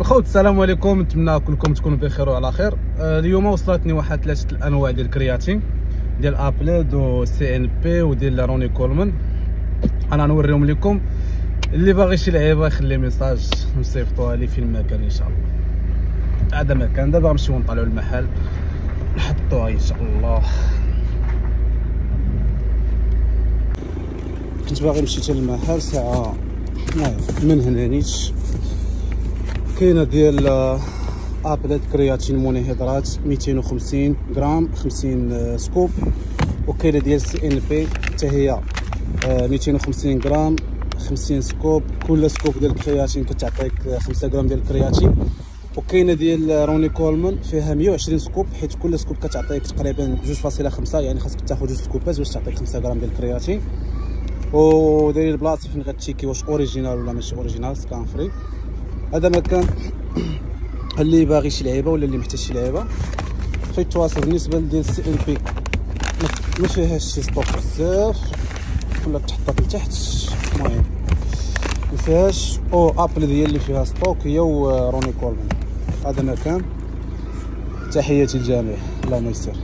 الخوت السلام عليكم، نتمنى كلكم تكونوا بخير وعلى خير. اليوم وصلتني واحد 3 الانواع ديال الكرياتين ديال ابليد و سي ان بي وديال روني كولمان. انا نوريهم لكم. اللي باغي شي لعيبه يخلي ميساج نصيفطوها لي فين ما كان ان شاء الله. هذا مكان دابا نمشيو نطلعوا المحل نحطوها ان شاء الله. كنت باغي نمشي حتى للمحل ساعه من هنا نيت. كاينه ديال ابليد كرياتين مونوهيدرات 250 غرام 50 سكوب، وكاينه ديال سي ان بي حتى هي 250 غرام 50 سكوب. كل سكوب ديال الكرياتين كتعطيك 5 غرام ديال الكرياتين. وكاينه ديال روني كولمان فيها 120 سكوب، حيت كل سكوب كتعطيك تقريبا 2.5، يعني خاصك تاخذ 2 سكوبات باش تعطيك 5 غرام ديال الكرياتين. وداير البلاصه فين غتشيكي واش اوريجينال ولا ماشي اوريجينال، سكان فري. هذا مكان اللي باغي شي لعيبه ولا اللي محتاج شي لعيبه فيتواصل. بالنسبه ديال سي ان بي ما فيهاش شي ستوك بزاف، ولا تحطها لتحت، المهم ما فيهاش. او ابل هي اللي فيها ستوك، هي وروني كولمان. هذا مكان. تحياتي للجميع، اللهم يسر.